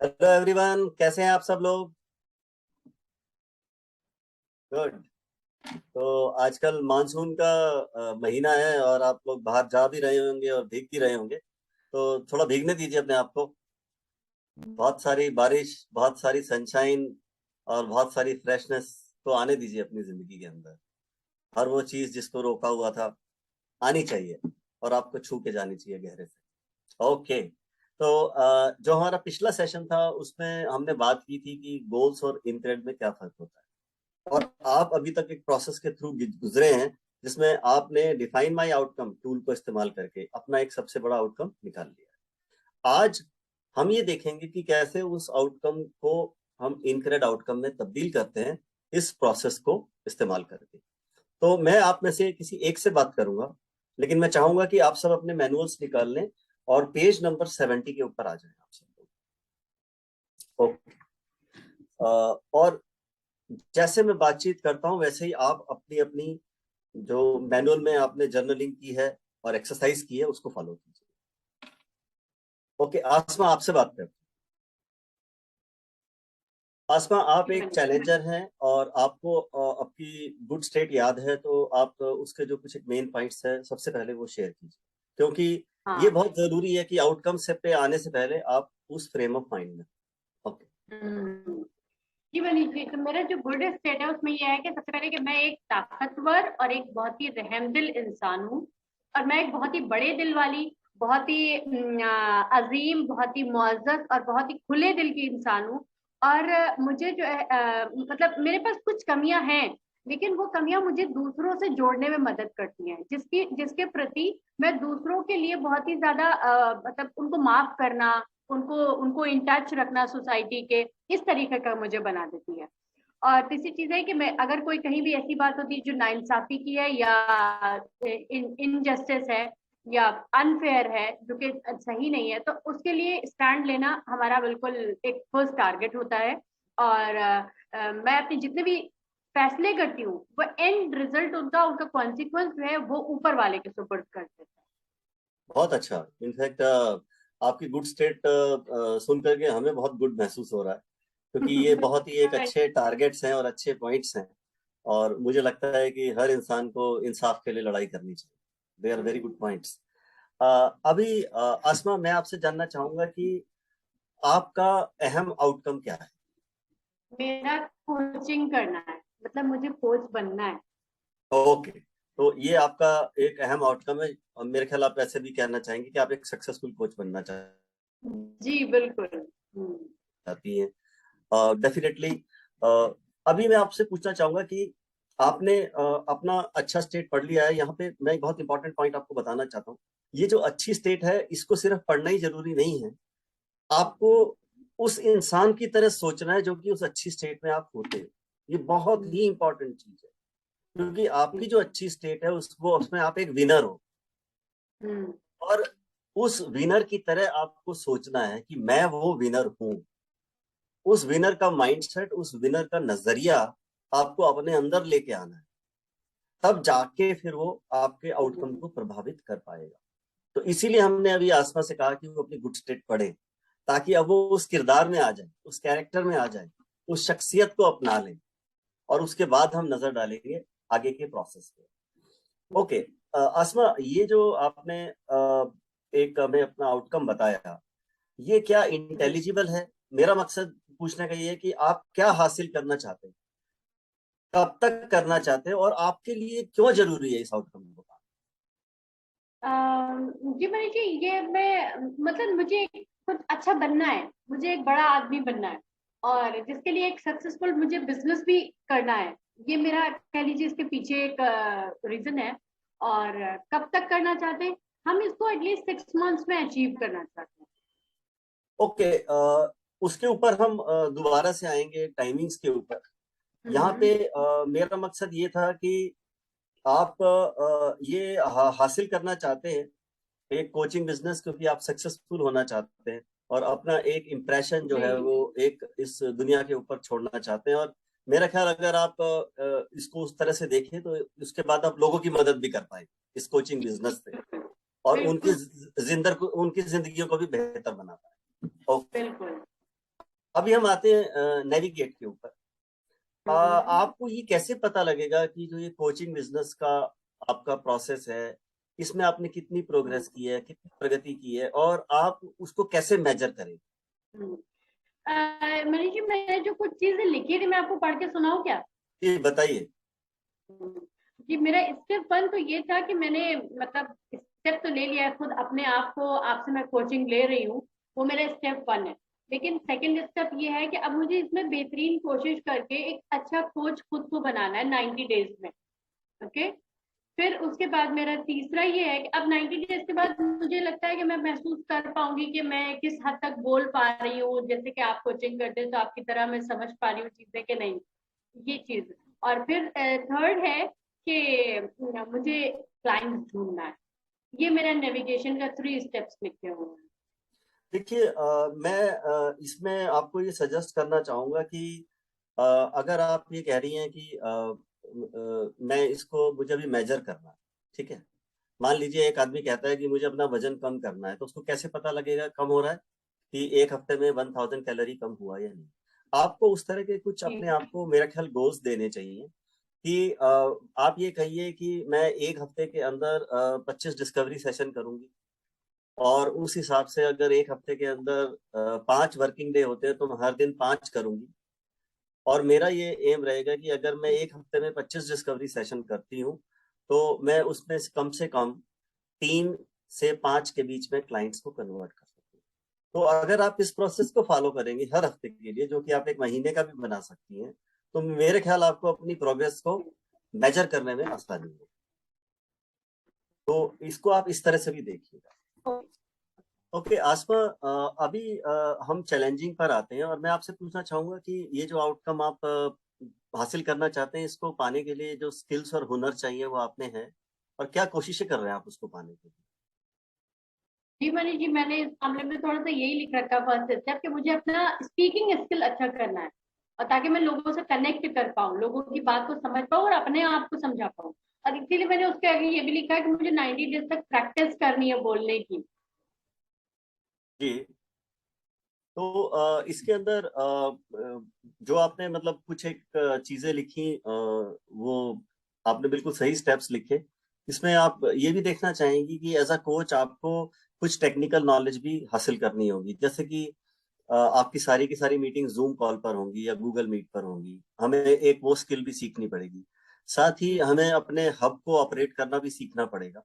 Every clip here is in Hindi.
हेलो एवरीवन, कैसे हैं आप सब लोग? गुड। तो आजकल मानसून का महीना है और आप लोग बाहर जा भी रहे होंगे और भीग भी रहे होंगे। तो थोड़ा भीगने दीजिए अपने आप को। बहुत सारी बारिश, बहुत सारी सनशाइन और बहुत सारी फ्रेशनेस को आने दीजिए अपनी जिंदगी के अंदर। हर वो चीज जिसको रोका हुआ था आनी चाहिए और आपको छू के जानी चाहिए गहरे से। ओके। तो जो हमारा पिछला सेशन था उसमें हमने बात की थी कि गोल्स और इंटेंट में क्या फर्क होता है। और आप अभी तक एक प्रोसेस के थ्रू गुजरे हैं जिसमें आपने डिफाइन माई आउटकम टूल को इस्तेमाल करके अपना एक सबसे बड़ा आउटकम निकाल लिया है। आज हम ये देखेंगे कि कैसे उस आउटकम को हम इनकरेक्ट आउटकम में तब्दील करते हैं इस प्रोसेस को इस्तेमाल करके। तो मैं आप में से किसी एक से बात करूंगा, लेकिन मैं चाहूंगा कि आप सब अपने मैनुअल्स निकाल लें और पेज नंबर 70 के ऊपर आ जाएं आप सब लोग। ओके। और जैसे मैं बातचीत करता हूं वैसे ही आप अपनी अपनी जो मैनुअल में आपने जर्नलिंग की है और एक्सरसाइज की है उसको फॉलो कीजिए। ओके, आसमा आपसे बात करते हैं। आसमा, आप एक चैलेंजर हैं और आपको आपकी गुड स्टेट याद है, तो आप उसके जो कुछ मेन पॉइंट्स है सबसे पहले वो शेयर कीजिए, क्योंकि ये हाँ। बहुत जरूरी है कि आउटकम से पे आने से पहले आप उस फ्रेम ऑफ माइंड में। ओके। हम्म, जी मनीष जी, तो मेरा जो गुड स्टेट है उसमें यह है कि सबसे पहले कि मैं एक ताकतवर और एक बहुत ही रहमदिल इंसान हूँ। और मैं एक बहुत ही बड़े दिल वाली, बहुत ही अजीम, बहुत ही मुअज़्ज़ज़ और बहुत ही खुले दिल की इंसान हूँ। और मुझे जो है मतलब मेरे पास कुछ कमियां हैं, लेकिन वो कमियां मुझे दूसरों से जोड़ने में मदद करती हैं, जिसकी जिसके प्रति मैं दूसरों के लिए बहुत ही ज्यादा मतलब उनको माफ करना, उनको उनको इन टच रखना सोसाइटी के, इस तरीके का मुझे बना देती है। और तीसरी चीज है कि मैं अगर कोई कहीं भी ऐसी बात होती है जो नाइंसाफी की है या इनजस्टिस है या अनफेयर है, जो कि सही नहीं है, तो उसके लिए स्टैंड लेना हमारा बिल्कुल एक फर्स्ट टारगेट होता है। और मैं अपने जितने भी फैसले करती हूँ वो एंड रिजल्ट उनका उनका कॉन्सिक्वेंस जो है वो ऊपर वाले के सुपुर्द कर देता है। बहुत अच्छा। इनफैक्ट आपकी गुड स्टेट सुन करके हमें बहुत गुड महसूस हो रहा है, क्योंकि ये बहुत ही एक अच्छे टारगेट्स हैं और अच्छे पॉइंट्स हैं। और मुझे लगता है कि हर इंसान को इंसाफ के लिए लड़ाई करनी चाहिए। They are very good points. अभी आसमा, मैं आपसे जानना चाहूंगा कि आपका अहम आउटकम क्या है? मेरा कोचिंग करना है, मतलब मुझे कोच बनना है। ओके। तो ये आपका एक अहम आउटकम है और मेरे ख्याल आप ऐसे भी कहना चाहेंगे कि आप एक सक्सेसफुल कोच बनना जी बिल्कुल। चाहती हैं। डेफिनेटली। अभी मैं आपसे पूछना चाहूंगा कि आपने अपना अच्छा स्टेट पढ़ लिया है। यहाँ पे मैं एक बहुत इंपॉर्टेंट पॉइंट आपको बताना चाहता हूँ। ये जो अच्छी स्टेट है इसको सिर्फ पढ़ना ही जरूरी नहीं है, आपको उस इंसान की तरह सोचना है जो कि उस अच्छी स्टेट में आप होते हो। ये बहुत ही इंपॉर्टेंट चीज है, क्योंकि आपकी जो अच्छी स्टेट है उसको उसमें आप एक विनर हो। हम्म। और उस विनर की तरह आपको सोचना है कि मैं वो विनर हूं। उस विनर का माइंडसेट, उस विनर का नजरिया आपको अपने अंदर लेके आना है। तब जाके फिर वो आपके आउटकम को प्रभावित कर पाएगा। तो इसीलिए हमने अभी आसमा से कहा कि वो अपनी गुड स्टेट पढ़े, ताकि अब वो उस किरदार में आ जाए, उस कैरेक्टर में आ जाए, उस शख्सियत को अपना ले। और उसके बाद हम नजर डालेंगे आगे के प्रोसेस पे। ओके। आसमा, ये जो आपने एक हमें अपना आउटकम बताया, ये क्या इंटेलिजिबल है? मेरा मकसद पूछने का ये है कि आप क्या हासिल करना चाहते हैं, कब तक करना चाहते हैं और आपके लिए क्यों जरूरी है इस आउटकम को पाना? जी मनीष जी, ये मैं मतलब मुझे कुछ अच्छा बनना है, मुझे एक बड़ा आदमी बनना है, और जिसके लिए एक सक्सेसफुल मुझे बिजनेस भी करना है। ये मेरा कह लीजिए इसके पीछे एक रीजन है। और कब तक करना चाहते हैं? हम इसको एटलीस्ट 6 मंथ्स में अचीव करना चाहते ओके। उसके ऊपर हम दोबारा से आएंगे टाइमिंग्स के ऊपर। हैं। यहाँ पे मेरा मकसद ये था कि आप ये हासिल करना चाहते हैं एक कोचिंग बिजनेस, क्योंकि आप सक्सेसफुल होना चाहते हैं और अपना एक इम्प्रेशन जो है जी वो एक इस दुनिया के ऊपर छोड़ना चाहते हैं। और मेरा ख्याल अगर आप इसको उस तरह से देखें तो उसके बाद आप लोगों की मदद भी कर पाए इस कोचिंग बिजनेस से, और बिल्कुल उनकी जिंदगी को भी बेहतर बना पाए। ओके। बिल्कुल। अभी हम आते हैं नेविगेट के ऊपर। आपको ये कैसे पता लगेगा कि जो ये कोचिंग बिजनेस का आपका प्रोसेस है, इसमें आपने कितनी प्रोग्रेस की है, कितनी प्रगति की है, और आप उसको कैसे मेजर करें? मनीष जी, मैंने जो कुछ चीजें लिखी थी मैं आपको पढ़ के सुनाऊं क्या? ये बताइए। जी, मेरा स्टेप वन तो ये था कि मैंने मतलब स्टेप तो ले लिया है खुद अपने आप को, आपसे मैं कोचिंग ले रही हूँ, वो मेरा स्टेप वन है। लेकिन सेकंड स्टेप ये है कि अब मुझे इसमें बेहतरीन कोशिश करके एक अच्छा कोच खुद को बनाना है 90 डेज में। ओके। फिर उसके बाद मेरा तीसरा ये है कि अब 90 डेज के बाद मुझे लगता है कि मैं महसूस कर पाऊंगी कि मैं किस हद तक बोल पा रही हूँ, जैसे कि आप कोचिंग करते हैं तो आपकी तरह मैं समझ पा रही हूँ चीजें कि नहीं, ये चीज। और फिर थर्ड है कि मुझे क्लाइंट ढूंढना है। ये मेरा नेविगेशन का 3 स्टेप्स लिखे हुए हैं। देखिए, मैं इसमें आपको ये सजेस्ट करना चाहूंगा कि अगर आप ये कह रही हैं कि मैं इसको, मुझे अभी मेजर करना है, ठीक है। मान लीजिए एक आदमी कहता है कि मुझे अपना वजन कम करना है, तो उसको कैसे पता लगेगा कम हो रहा है, कि एक हफ्ते में 1000 कैलोरी कम हुआ या नहीं। आपको उस तरह के कुछ जी। अपने आप को मेरा ख्याल गोल्स देने चाहिए कि आप ये कहिए कि मैं एक हफ्ते के अंदर 25 डिस्कवरी सेशन करूंगी, और उस हिसाब से अगर एक हफ्ते के अंदर 5 वर्किंग डे होते हैं तो मैं हर दिन 5 करूंगी। और मेरा ये एम रहेगा कि अगर मैं एक हफ्ते में 25 डिस्कवरी सेशन करती हूँ, तो मैं उसमें से कम 3 से 5 के बीच में क्लाइंट्स को कन्वर्ट कर सकती हूँ। तो अगर आप इस प्रोसेस को फॉलो करेंगे हर हफ्ते के लिए, जो कि आप एक महीने का भी बना सकती हैं, तो मेरे ख्याल आपको अपनी प्रोग्रेस को मेजर करने में आसानी होगी। तो इसको आप इस तरह से भी देखिएगा। ओके आसमा, अभी हम चैलेंजिंग पर आते हैं, और मैं आपसे पूछना चाहूंगा कि ये जो आउटकम आप हासिल करना चाहते हैं, इसको पाने के लिए जो स्किल्स और हुनर चाहिए वो आप में है, और क्या कोशिशें कर रहे हैं आप उसको पाने के लिए? जी मनीष जी, मैंने इस मामले में थोड़ा सा यही लिख रखा फर्स्ट स्टेप कि मुझे अपना स्पीकिंग स्किल अच्छा करना है, और ताकि मैं लोगों से कनेक्ट कर पाऊँ, लोगों की बात को समझ पाऊँ और अपने आप को समझा पाऊँ। और इसीलिए मैंने उसके आगे ये भी लिखा है कि मुझे 90 डेज तक प्रैक्टिस करनी है बोलने की। जी। तो इसके अंदर जो आपने मतलब कुछ एक चीजें लिखी, वो आपने बिल्कुल सही स्टेप्स लिखे। इसमें आप ये भी देखना चाहेंगी कि एज अ कोच आपको कुछ टेक्निकल नॉलेज भी हासिल करनी होगी, जैसे कि आपकी सारी की सारी मीटिंग जूम कॉल पर होंगी या गूगल मीट पर होंगी, हमें एक वो स्किल भी सीखनी पड़ेगी। साथ ही हमें अपने हब को ऑपरेट करना भी सीखना पड़ेगा।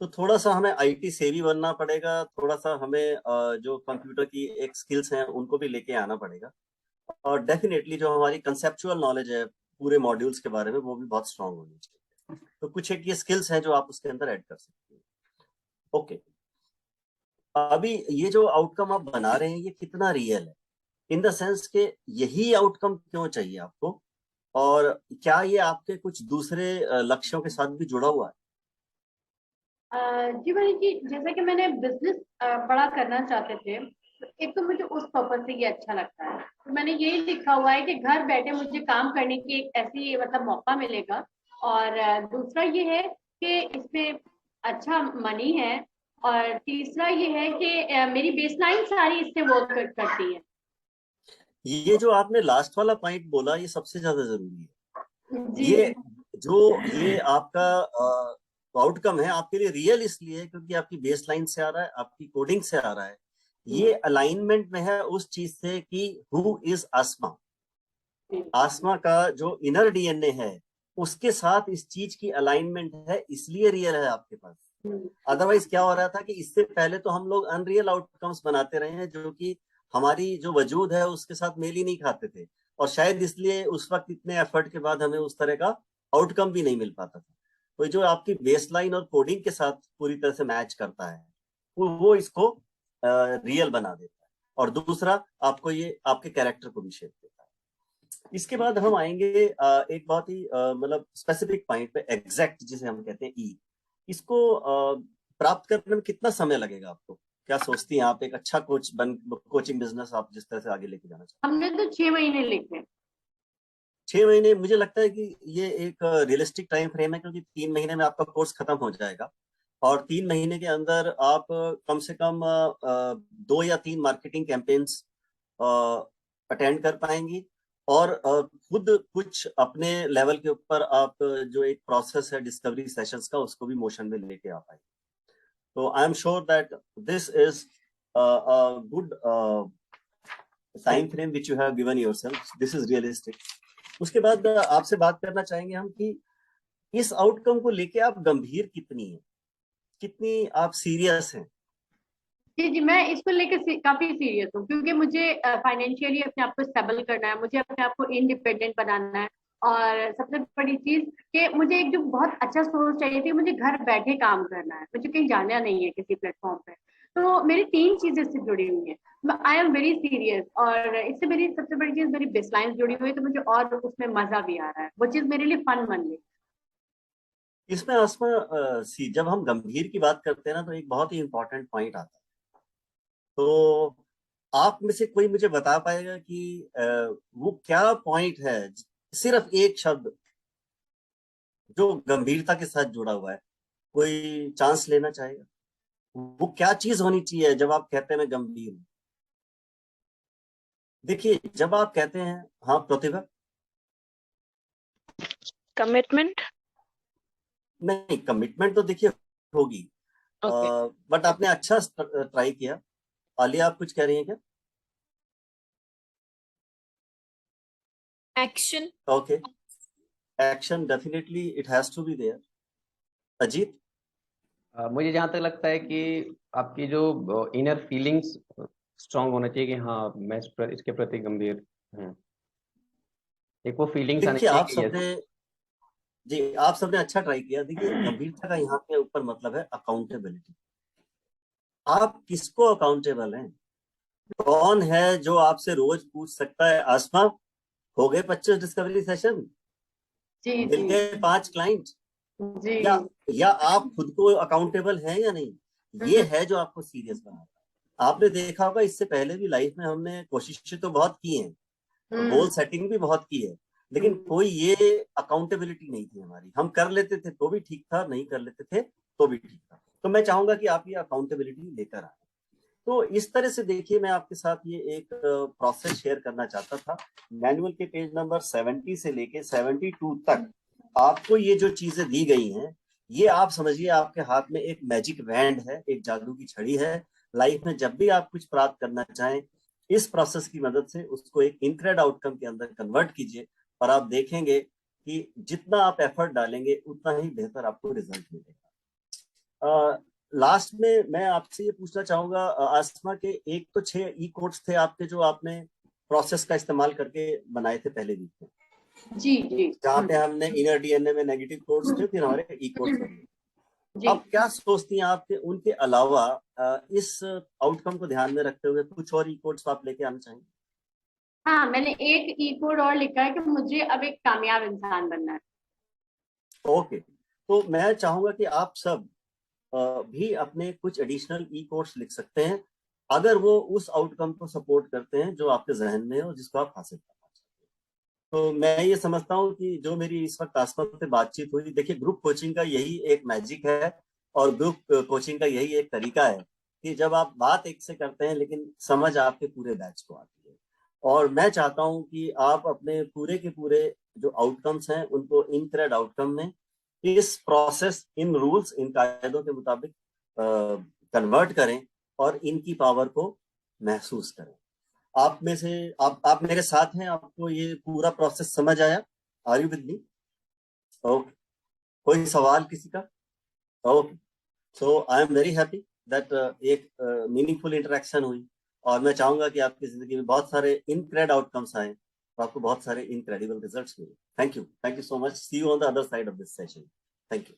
तो थोड़ा सा हमें आईटी सेवी बनना पड़ेगा, थोड़ा सा हमें जो कंप्यूटर की एक स्किल्स हैं उनको भी लेके आना पड़ेगा। और डेफिनेटली जो हमारी कंसेप्चुअल नॉलेज है पूरे मॉड्यूल्स के बारे में, वो भी बहुत स्ट्रांग होनी चाहिए। तो कुछ एक ये स्किल्स हैं जो आप उसके अंदर ऐड कर सकते हैं। ओके, अभी ये जो आउटकम आप बना रहे हैं ये कितना रियल है, इन द सेंस के यही आउटकम क्यों चाहिए आपको, और क्या ये आपके कुछ दूसरे लक्ष्यों के साथ भी जुड़ा हुआ है? जी मनीष जी, जैसे कि मैंने बिजनेस बड़ा करना चाहते थे, तो एक तो मुझे उस पर्पज से ये अच्छा लगता है, तो मैंने यही लिखा हुआ है कि घर बैठे मुझे काम करने की एक ऐसी मतलब मौका मिलेगा। और दूसरा ये है कि इसमें अच्छा मनी है। और तीसरा ये है कि मेरी बेसलाइन सारी इससे वर्क करती है। ये जो आपने लास्ट वाला पॉइंट बोला ये सबसे ज्यादा जरूरी है। जी। ये जो ये आपका आउटकम है आपके लिए रियल इसलिए है क्योंकि आपकी बेस लाइन से आ रहा है, आपकी कोडिंग से आ रहा है। ये अलाइनमेंट में है उस चीज से कि हु इज आसमा। आसमा का जो इनर डीएनए है उसके साथ इस चीज की अलाइनमेंट है, इसलिए रियल है आपके पास। अदरवाइज क्या हो रहा था कि इससे पहले तो हम लोग अनरियल आउटकम्स बनाते रहे हैं, जो कि हमारी जो वजूद है उसके साथ मेल ही नहीं खाते थे, और शायद इसलिए उस वक्त इतने एफर्ट के बाद हमें उस तरह का आउटकम भी नहीं मिल पाता था। तो जो आपकी बेसलाइन और कोडिंग के साथ पूरी तरह से मैच करता है, वो इसको रियल बना देता है। और दूसरा, आपको ये आपके कैरेक्टर को भी शेप देता है। इसके बाद हम आएंगे एक बहुत ही मतलब स्पेसिफिक पॉइंट पे, एग्जैक्ट जिसे हम कहते हैं ई। इसको प्राप्त करने में कितना समय लगेगा आपको? क्या सोचती हैं आप, एक अच्छा कोचिंग बिजनेस आप जिस तरह से आगे लेके जाना चाहते हमने तो 6 महीने लिखे। 6 महीने मुझे लगता है कि ये एक रियलिस्टिक टाइम फ्रेम है, क्योंकि 3 महीने में आपका कोर्स खत्म हो जाएगा, और 3 महीने के अंदर आप कम से कम 2 या 3 मार्केटिंग कैंपेन्स अटेंड कर पाएंगी और खुद कुछ अपने लेवल के ऊपर आप जो एक प्रोसेस है डिस्कवरी सेशंस का उसको भी मोशन में लेके आ पाएंगे. तो I am sure that this is good time frame which you have given yourself. This is realistic. उसके बाद आपसे बात करना चाहेंगे हम कि इस आउटकम को लेके आप गंभीर कितनी हैं, कितनी आप सीरियस हैं? जी जी, मैं इसको लेकर काफी सीरियस हूँ, क्योंकि मुझे फाइनेंशियली अपने आप को स्टेबल करना है, मुझे अपने आप को इंडिपेंडेंट बनाना है। और सबसे बड़ी चीज कि मुझे एक जो बहुत अच्छा सोर्स चाहिए थी, मुझे घर बैठे काम करना है, मुझे कहीं जाना नहीं है किसी प्लेटफॉर्म पे। तो मेरी 3 चीजें इससे जुड़ी हुई हैं। आई एम वेरी सीरियस, और इससे मेरी सबसे बड़ी चीज मेरी बेसलाइन जुड़ी हुई है, तो मुझे और उसमें मजा भी आ रहा है, वो चीज मेरे लिए फन बन गई। इसमें आसमा जब हम गंभीर की बात करते हैं ना तो एक बहुत ही इंपॉर्टेंट पॉइंट आता है. तो आप में से कोई मुझे बता पाएगा कि वो क्या पॉइंट है, सिर्फ एक शब्द जो गंभीरता के साथ जुड़ा हुआ है? कोई चांस लेना चाहेगा? वो क्या चीज होनी चाहिए जब आप कहते हैं मैं गंभीर हूं? देखिए, जब आप कहते हैं, हाँ प्रतिभा? कमिटमेंट. नहीं, कमिटमेंट तो देखिए होगी, ओके. बट आपने अच्छा ट्राई किया. आलिया, आप कुछ कह रही हैं क्या? Action. Okay, action definitely it has to be there. Ajit? मुझे जहाँ तक लगता है कि आपकी जो इनर फीलिंग्स स्ट्रांग होना चाहिए कि हाँ मैं इसके प्रति गंभीर हूँ. एक वो फीलिंग्स आनी देखिए, चाहिए आप कि yes. सबने जी आप सबने अच्छा ट्राई किया. देखिए, गंभीरता का यहाँ के ऊपर मतलब है अकाउंटेबिलिटी. आप किसको अकाउंटेबल हैं? कौन है जो आपसे रोज पूछ सकता है, आसमा हो गए 25 डिस्कवरी सेशन, जी मिल जी गए 5 क्लाइंट? जी. या आप खुद को अकाउंटेबल हैं या नहीं? ये है जो आपको सीरियस बनाता है. आपने देखा होगा, इससे पहले भी लाइफ में हमने कोशिशें तो बहुत की हैं, गोल सेटिंग भी बहुत की है, लेकिन कोई ये अकाउंटेबिलिटी नहीं थी हमारी. हम कर लेते थे तो भी ठीक था, नहीं कर लेते थे तो भी ठीक था. तो मैं चाहूंगा कि आप ये अकाउंटेबिलिटी लेकर आए. तो इस तरह से देखिए, मैं आपके साथ ये एक प्रोसेस शेयर करना चाहता था. मैनुअल के पेज नंबर 70 से लेके 72 तक आपको ये जो चीजें दी गई हैं, ये आप समझिए आपके हाथ में एक मैजिक बैंड है, एक जादू की छड़ी है. लाइफ में जब भी आप कुछ प्राप्त करना चाहें, इस प्रोसेस की मदद से उसको एक इनक्रेड आउटकम के अंदर कन्वर्ट कीजिए, और आप देखेंगे कि जितना आप एफर्ट डालेंगे उतना ही बेहतर आपको रिजल्ट मिलेगा. लास्ट में मैं आपसे ये पूछना चाहूंगा, आसमा के एक तो 6 ई कोड्स थे आपके जो आपने प्रोसेस का इस्तेमाल करके बनाए थे पहले वीक में. जी जी. जहाँ पे हमने इनर डीएनए में नेगेटिव कोड्स थे, फिर हमारे ई कोड्स बने. जी. अब क्या सोचती हैं आपके उनके अलावा इस आउटकम को ध्यान में रखते हुए कुछ और ई कोड्स आप लेके आना चाहेंगे? हाँ, मैंने एक ई कोड और लिखा है कि मुझे अब एक कामयाब इंसान बनना है. ओके, तो मैं चाहूंगा कि आप सब भी अपने कुछ एडिशनल ई कोड्स लिख सकते हैं, अगर वो उस आउटकम को सपोर्ट करते हैं जो आपके जहन में है और जिसको आप हासिल करना चाहते हैं. तो मैं ये समझता हूँ कि जो मेरी इस वक्त आसमा से बातचीत हुई, देखिए ग्रुप कोचिंग का यही एक मैजिक है, और ग्रुप कोचिंग का यही एक तरीका है कि जब आप बात एक से करते हैं लेकिन समझ आपके पूरे बैच को आती है. और मैं चाहता हूँ कि आप अपने पूरे के पूरे जो आउटकम्स हैं उनको इनक्रेड आउटकम में इस प्रोसेस, इन रूल्स, इन कायदों के मुताबिक कन्वर्ट करें और इनकी पावर को महसूस करें. आप में से आप मेरे साथ हैं? आपको ये पूरा प्रोसेस समझ आया? Are you with me? Okay, कोई सवाल किसी का? Okay, so I am very happy that एक मीनिंगफुल इंटरेक्शन हुई, और मैं चाहूंगा कि आपकी जिंदगी में बहुत सारे इनक्रेड आउटकम्स आए और आपको बहुत सारे इनक्रेडिबल रिजल्ट्स मिले. Thank you so much. See you on the other side of this session. Thank you.